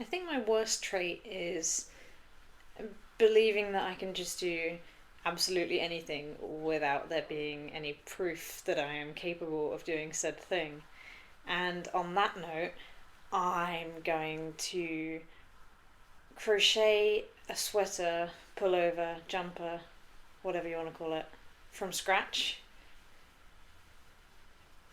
I think my worst trait is believing that I can just do absolutely anything without there being any proof that I am capable of doing said thing. And on that note, I'm going to crochet a sweater, pullover, jumper, whatever you want to call it, from scratch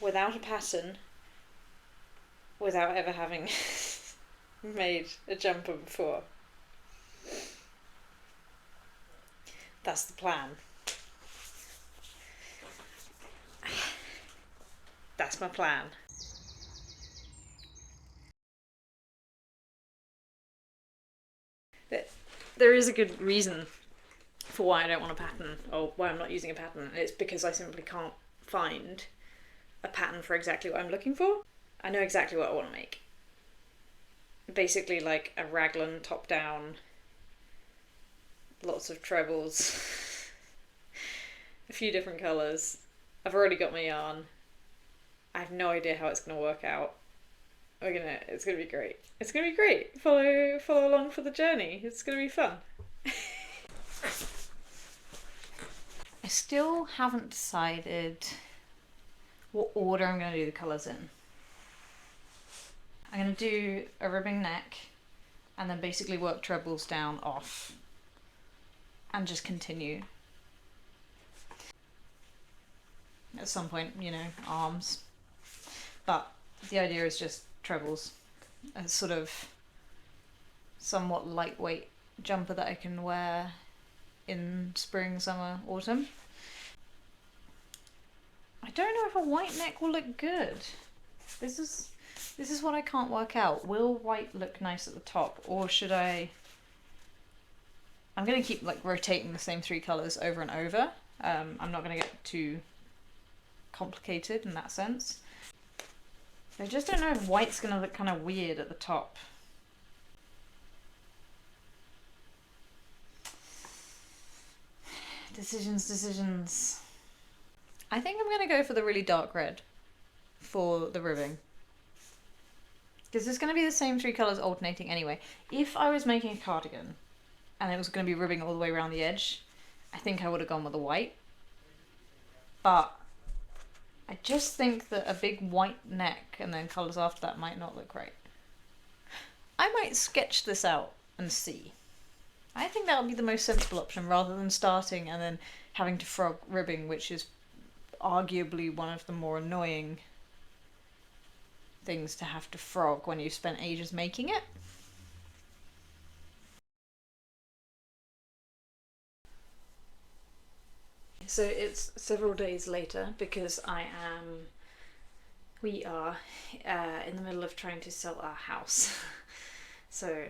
without a pattern, without ever having made a jumper before. That's the plan. That's my plan. There is a good reason for why I don't want a pattern, or why I'm not using a pattern. It's because I simply can't find a pattern for exactly what I'm looking for. I know exactly what I want to make. Basically like a Raglan top down, lots of trebles, a few different colours. I've already got my yarn. I have no idea how it's going to work out. It's gonna be great. It's gonna be great. Follow along for the journey. It's gonna be fun. I still haven't decided what order I'm gonna do the colours in. I'm gonna do a ribbing neck and then basically work trebles down off and just continue. At some point, you know, arms. But the idea is just trebles, a sort of somewhat lightweight jumper that I can wear in spring, summer, autumn. I don't know if a white neck will look good. This is what I can't work out. Will white look nice at the top, or should I... I'm going to keep like rotating the same 3 colours over and over. I'm not going to get too complicated in that sense. I just don't know if white's going to look kind of weird at the top. Decisions. I think I'm going to go for the really dark red for the ribbing. Because it's going to be the same 3 colours alternating anyway. If I was making a cardigan and it was going to be ribbing all the way around the edge, I think I would have gone with the white. But I just think that a big white neck and then colours after that might not look right. I might sketch this out and see. I think that would be the most sensible option rather than starting and then having to frog ribbing, which is arguably one of the more annoying things to have to frog when you've spent ages making it. So it's several days later because we are in the middle of trying to sell our house. So,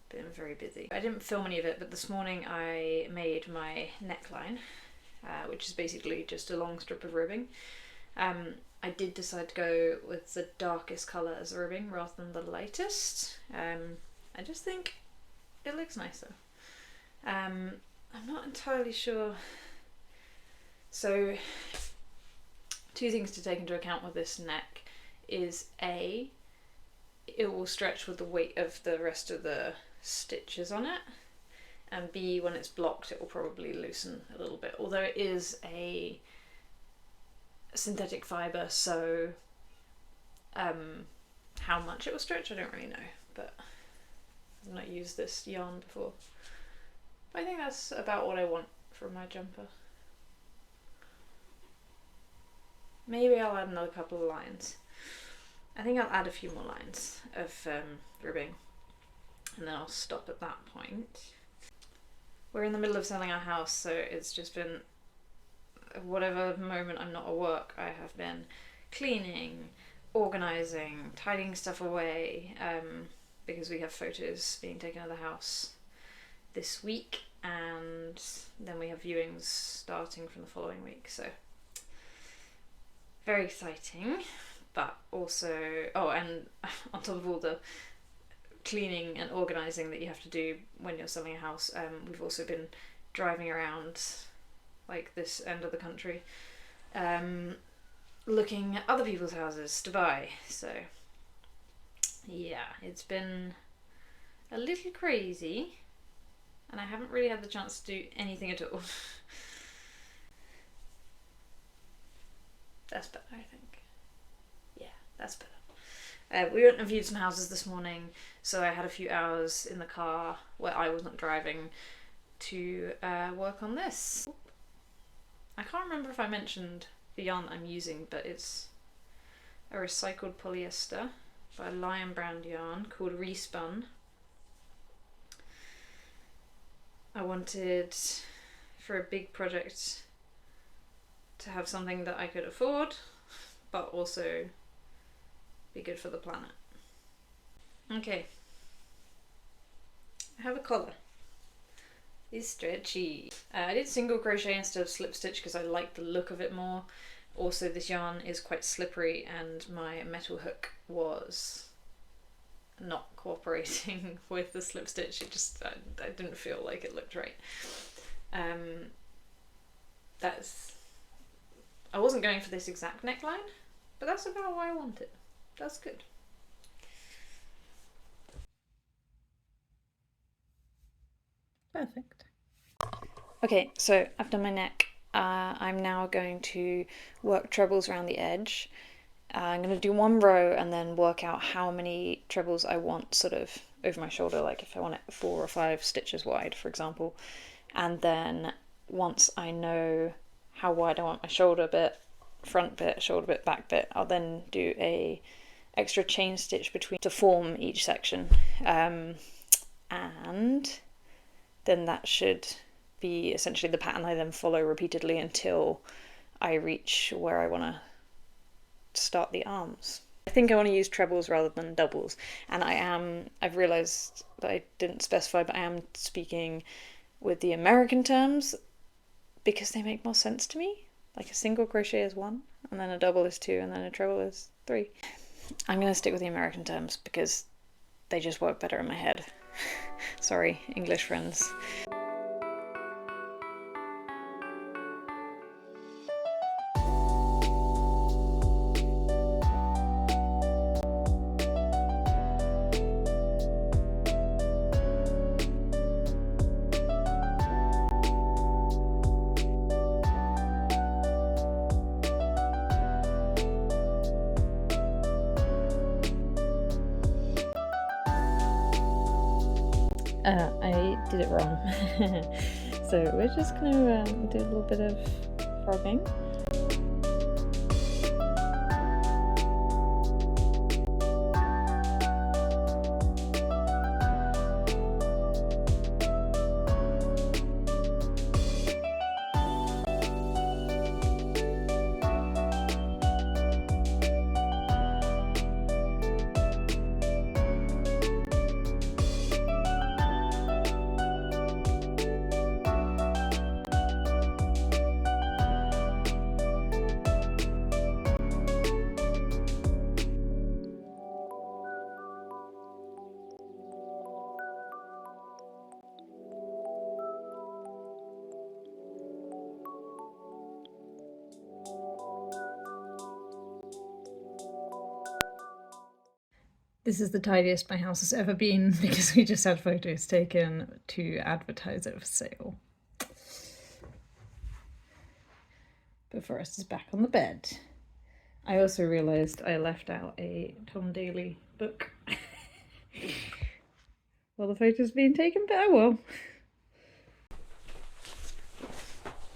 been very busy. I didn't film any of it, but this morning I made my neckline, which is basically just a long strip of ribbing. I did decide to go with the darkest colour as ribbing rather than the lightest. I just think it looks nicer. I'm not entirely sure. So, 2 things to take into account with this neck is A, it will stretch with the weight of the rest of the stitches on it, and B, when it's blocked it will probably loosen a little bit, although it is a synthetic fibre, so how much it will stretch I don't really know, but I've not used this yarn before. But I think that's about what I want from my jumper. Maybe I'll add another couple of lines. I think I'll add a few more lines of ribbing and then I'll stop at that point. We're in the middle of selling our house, so it's just been whatever moment I'm not at work, I have been cleaning, organising, tidying stuff away, because we have photos being taken of the house this week and then we have viewings starting from the following week, so very exciting. But also, oh, and on top of all the cleaning and organising that you have to do when you're selling a house, we've also been driving around like this end of the country, looking at other people's houses to buy. So yeah, it's been a little crazy, and I haven't really had the chance to do anything at all. That's better, I think. Yeah, that's better. We went and viewed some houses this morning, so I had a few hours in the car where I wasn't driving to work on this. I can't remember if I mentioned the yarn I'm using, but it's a recycled polyester by Lion Brand yarn called ReSpun. I wanted, for a big project, to have something that I could afford, but also be good for the planet. Okay, I have a collar. It's stretchy. I did single crochet instead of slip stitch because I like the look of it more. Also, this yarn is quite slippery and my metal hook was not cooperating with the slip stitch. It just, I didn't feel like it looked right. I wasn't going for this exact neckline, but that's about what I wanted. That's good. Perfect. Okay, so I've done my neck. I'm now going to work trebles around the edge. I'm going to do one row and then work out how many trebles I want sort of over my shoulder, like if I want it 4 or 5 stitches wide, for example. And then once I know how wide I want my shoulder bit, front bit, shoulder bit, back bit, I'll then do a extra chain stitch between to form each section. And then that should be essentially the pattern I then follow repeatedly until I reach where I want to start the arms. I think I want to use trebles rather than doubles, and I've realised that I didn't specify, but I am speaking with the American terms because they make more sense to me. Like a single crochet is 1, and then a double is 2, and then a treble is 3. I'm going to stick with the American terms because they just work better in my head. Sorry, English friends. I did it wrong. So we're just going to do a little bit of frogging. This is the tidiest my house has ever been because we just had photos taken to advertise it for sale. But Forrest is back on the bed. I also realised I left out a Tom Daly book while the photo's being taken, but I will.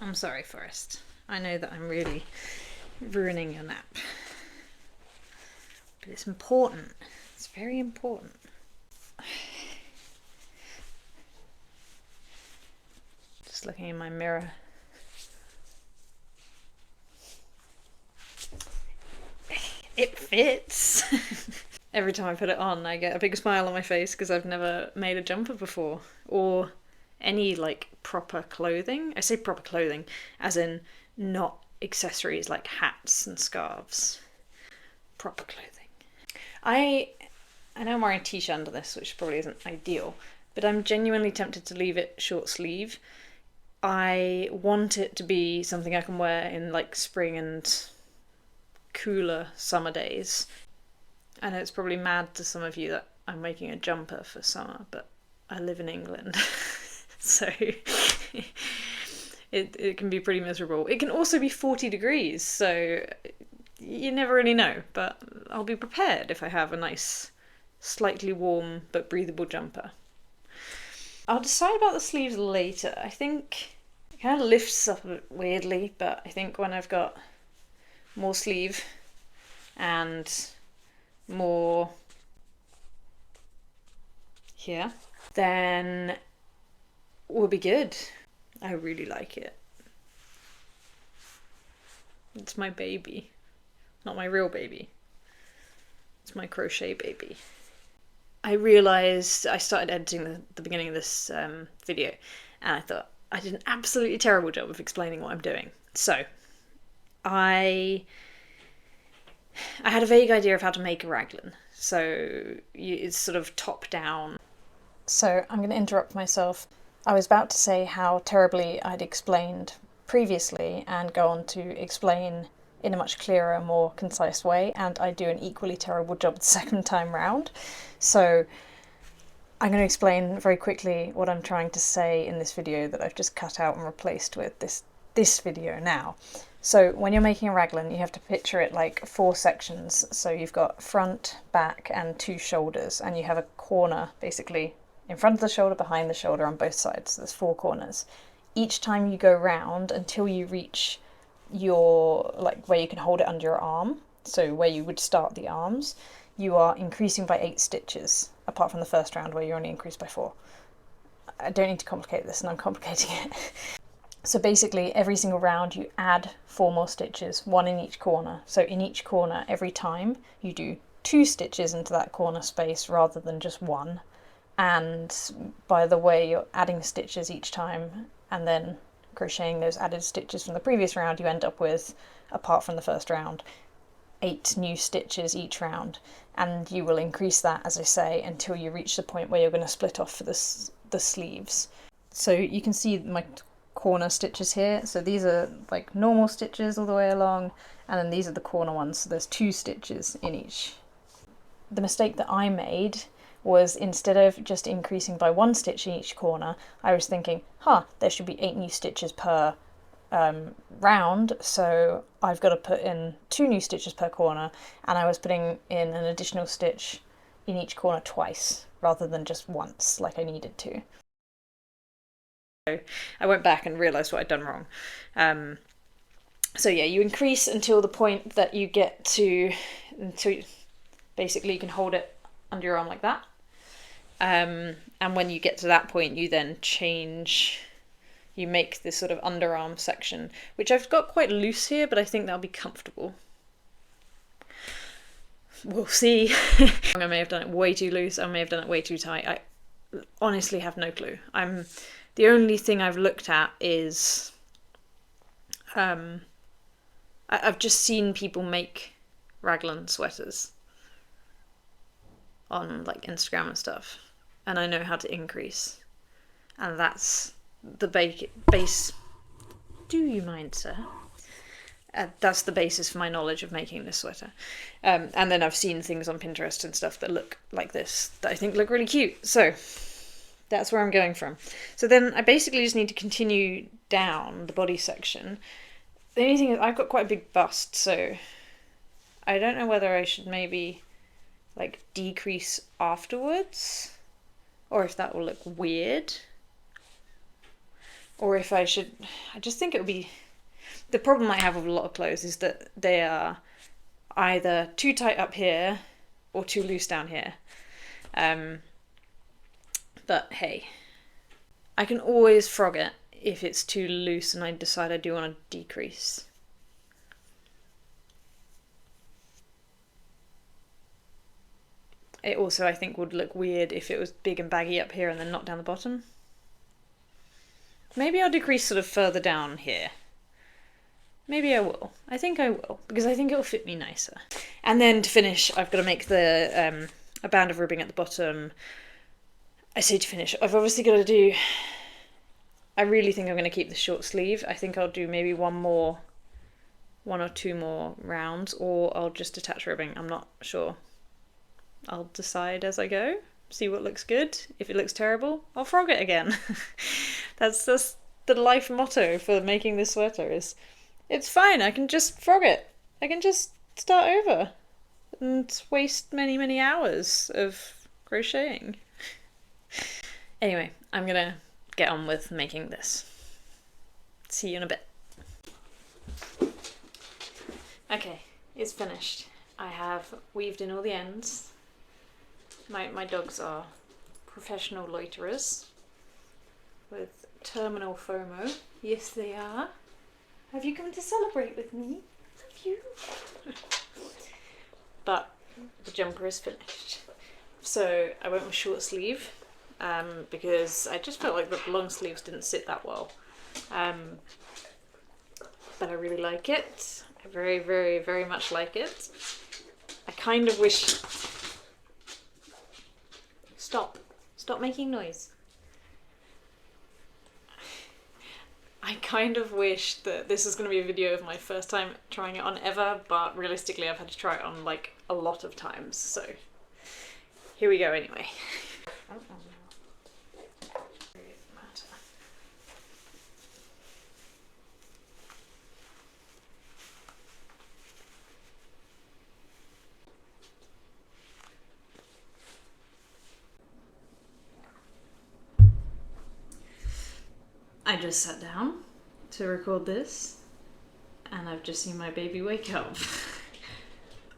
I'm sorry, Forrest. I know that I'm really ruining your nap. But it's important. It's very important. Just looking in my mirror. It fits! Every time I put it on, I get a big smile on my face because I've never made a jumper before. Or any, like, proper clothing. I say proper clothing, as in not accessories like hats and scarves. Proper clothing. I know I'm wearing a t-shirt under this, which probably isn't ideal, but I'm genuinely tempted to leave it short sleeve. I want it to be something I can wear in like spring and cooler summer days. I know it's probably mad to some of you that I'm making a jumper for summer, but I live in England, so it can be pretty miserable. It can also be 40 degrees, so you never really know, but I'll be prepared if I have a nice, slightly warm but breathable jumper. I'll decide about the sleeves later. I think it kind of lifts up a bit weirdly, but I think when I've got more sleeve and more here, then we'll be good. I really like it. It's my baby. Not my real baby. It's my crochet baby. I realised I started editing the beginning of this video, and I thought I did an absolutely terrible job of explaining what I'm doing. So I had a vague idea of how to make a raglan. So it's sort of top down. So I'm going to interrupt myself. I was about to say how terribly I'd explained previously and go on to explain in a much clearer, more concise way, and I do an equally terrible job the second time round. So I'm going to explain very quickly what I'm trying to say in this video that I've just cut out and replaced with this video now. So when you're making a raglan, you have to picture it like 4 sections. So you've got front, back, and 2 shoulders, and you have a corner basically in front of the shoulder, behind the shoulder, on both sides. So there's 4 corners. Each time you go round until you reach your, like, where you can hold it under your arm, so where you would start the arms, you are increasing by 8 stitches, apart from the first round where you only increase by 4. I don't need to complicate this, and I'm complicating it. So basically every single round you add 4 more stitches, 1 in each corner. So in each corner, every time you do 2 stitches into that corner space rather than just 1. And by the way you're adding stitches each time and then crocheting those added stitches from the previous round, you end up with, apart from the first round, 8 new stitches each round, and you will increase that, as I say, until you reach the point where you're going to split off for the sleeves. So you can see my corner stitches here. So these are like normal stitches all the way along, and then these are the corner ones, so there's 2 stitches in each. The mistake that I made was, instead of just increasing by 1 stitch in each corner, I was thinking, there should be 8 new stitches per round, so I've got to put in 2 new stitches per corner, and I was putting in an additional stitch in each corner twice, rather than just once, like I needed to. So I went back and realised what I'd done wrong. So yeah, you increase until the point that you get to, until basically you can hold it under your arm like that. And when you get to that point, you then change, you make this sort of underarm section, which I've got quite loose here, but I think that'll be comfortable. We'll see. I may have done it way too loose, I may have done it way too tight. I honestly have no clue. The only thing I've looked at is, I've just seen people make raglan sweaters on like Instagram and stuff, and I know how to increase, and that's the base. Do you mind, sir? That's the basis for my knowledge of making this sweater. And then I've seen things on Pinterest and stuff that look like this, that I think look really cute, so that's where I'm going from. So then I basically just need to continue down the body section. The only thing is I've got quite a big bust, so I don't know whether I should maybe like decrease afterwards, or if that will look weird, or if I should, I just think it would be, the problem I have with a lot of clothes is that they are either too tight up here or too loose down here. But hey, I can always frog it if it's too loose and I decide I do want to decrease. It also, I think, would look weird if it was big and baggy up here and then not down the bottom. Maybe I'll decrease sort of further down here. Maybe I will. I think I will, because I think it'll fit me nicer. And then to finish, I've got to make the a band of ribbing at the bottom. I say to finish, I've obviously got to do, I really think I'm going to keep the short sleeve. I think I'll do maybe one or 2 more rounds, or I'll just attach ribbing, I'm not sure. I'll decide as I go, see what looks good. If it looks terrible, I'll frog it again. That's the life motto for making this sweater is, it's fine, I can just frog it. I can just start over and waste many, many hours of crocheting. Anyway, I'm gonna get on with making this. See you in a bit. Okay, it's finished. I have weaved in all the ends. My dogs are professional loiterers with terminal FOMO. Yes, they are. Have you come to celebrate with me? Have you? But the jumper is finished. So I went with short sleeve because I just felt like the long sleeves didn't sit that well. But I really like it. I very, very, very much like it. I kind of wish... Stop making noise. I kind of wish that this is going to be a video of my first time trying it on ever, but realistically I've had to try it on like a lot of times, so here we go anyway. I just sat down to record this and I've just seen my baby wake up.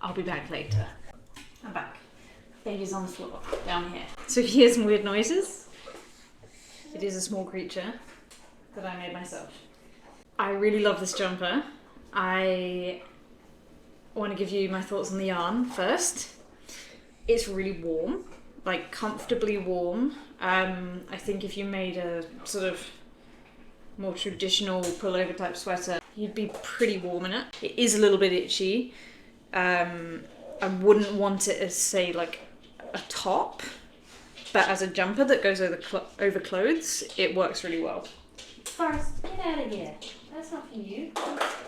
I'll be back later. I'm back. Baby's on the floor down here. So if you hear some weird noises, it is a small creature that I made myself. I really love this jumper. I want to give you my thoughts on the yarn first. It's really warm, like comfortably warm. I think if you made a sort of more traditional pullover type sweater, you'd be pretty warm in it. It is a little bit itchy. I wouldn't want it as, say, like a top, but as a jumper that goes over clothes, it works really well. Forrest, get out of here. That's not for you.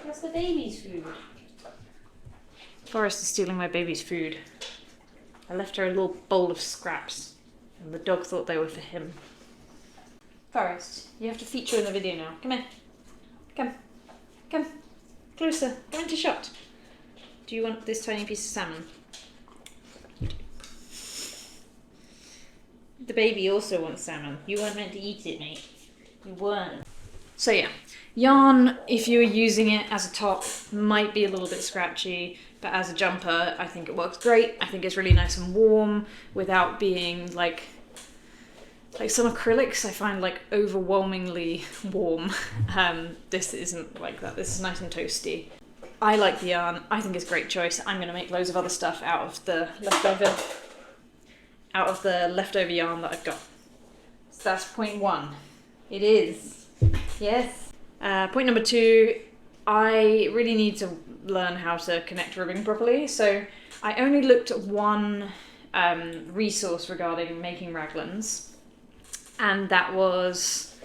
That's the baby's food. Forrest is stealing my baby's food. I left her a little bowl of scraps, and the dog thought they were for him. Forrest, you have to feature in the video now. Come here. Come. Closer. Go into shot. Do you want this tiny piece of salmon? You do. The baby also wants salmon. You weren't meant to eat it, mate. You weren't. So yeah, yarn, if you were using it as a top, might be a little bit scratchy, but as a jumper, I think it works great. I think it's really nice and warm without being like some acrylics I find like overwhelmingly warm. This isn't like that. This is nice and toasty. I like the yarn. I think it's a great choice. I'm going to make loads of other stuff out of the leftover yarn that I've got. So that's point one. It is. Yes. Point number two, I really need to learn how to connect ribbing properly. So I only looked at one resource regarding making raglans. And that was,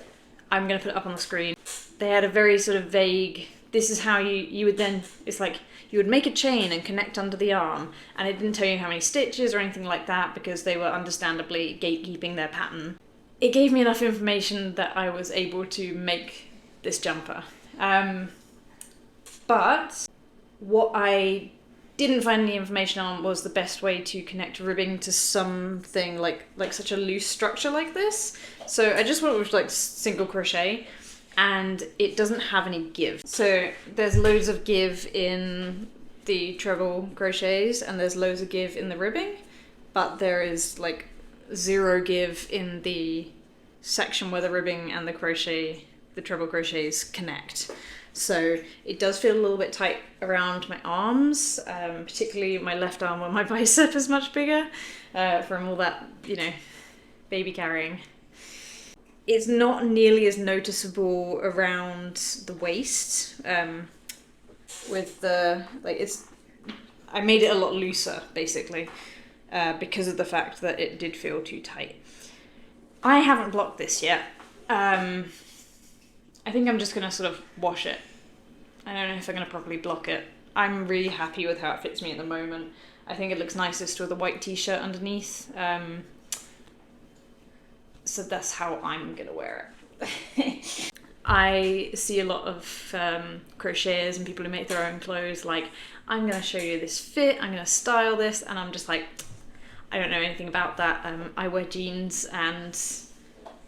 I'm going to put it up on the screen. They had a very sort of vague, this is how you would then, it's like you would make a chain and connect under the arm, and it didn't tell you how many stitches or anything like that because they were understandably gatekeeping their pattern. It gave me enough information that I was able to make this jumper. But what I didn't find any information on was the best way to connect ribbing to something like such a loose structure like this. So I just went with like single crochet, and it doesn't have any give. So there's loads of give in the treble crochets and there's loads of give in the ribbing, but there is like zero give in the section where the ribbing and the treble crochets connect. So it does feel a little bit tight around my arms, particularly my left arm where my bicep is much bigger from all that, baby carrying. It's not nearly as noticeable around the waist. I made it a lot looser basically because of the fact that it did feel too tight. I haven't blocked this yet. I think I'm just going to sort of wash it. I don't know if I'm going to properly block it. I'm really happy with how it fits me at the moment. I think it looks nicest with a white t-shirt underneath. So that's how I'm gonna wear it. I see a lot of crocheters and people who make their own clothes like, I'm gonna show you this fit, I'm gonna style this, and I'm just like, I don't know anything about that. I wear jeans and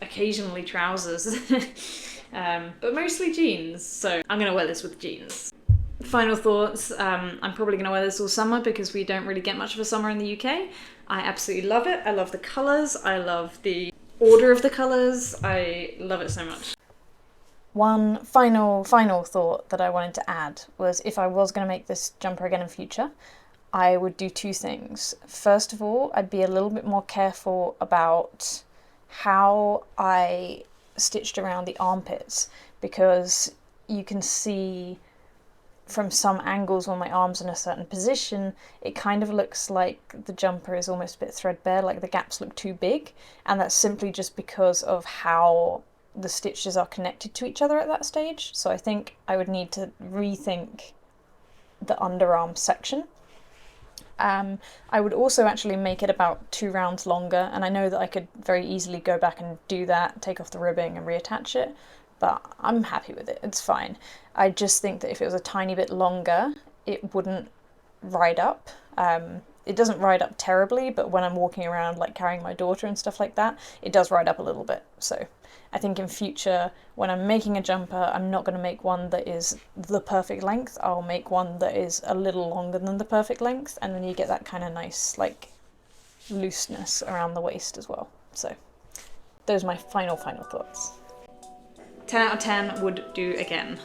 occasionally trousers, but mostly jeans, so I'm gonna wear this with jeans. Final thoughts, I'm probably gonna wear this all summer because we don't really get much of a summer in the UK. I absolutely love it. I love the colours, I love the order of the colours, I love it so much. One final thought that I wanted to add was, if I was going to make this jumper again in future, I would do two things. First of all, I'd be a little bit more careful about how I stitched around the armpits, because you can see from some angles when my arm's in a certain position, it kind of looks like the jumper is almost a bit threadbare, like the gaps look too big, and that's simply just because of how the stitches are connected to each other at that stage. So I think I would need to rethink the underarm section. I would also actually make it about 2 rounds longer, and I know that I could very easily go back and do that, take off the ribbing and reattach it, but I'm happy with it, it's fine. I just think that if it was a tiny bit longer, it wouldn't ride up. It doesn't ride up terribly, but when I'm walking around like carrying my daughter and stuff like that, it does ride up a little bit. So I think in future, when I'm making a jumper, I'm not going to make one that is the perfect length. I'll make one that is a little longer than the perfect length, and then you get that kind of nice like looseness around the waist as well. So those are my final thoughts. 10 out of 10 would do again.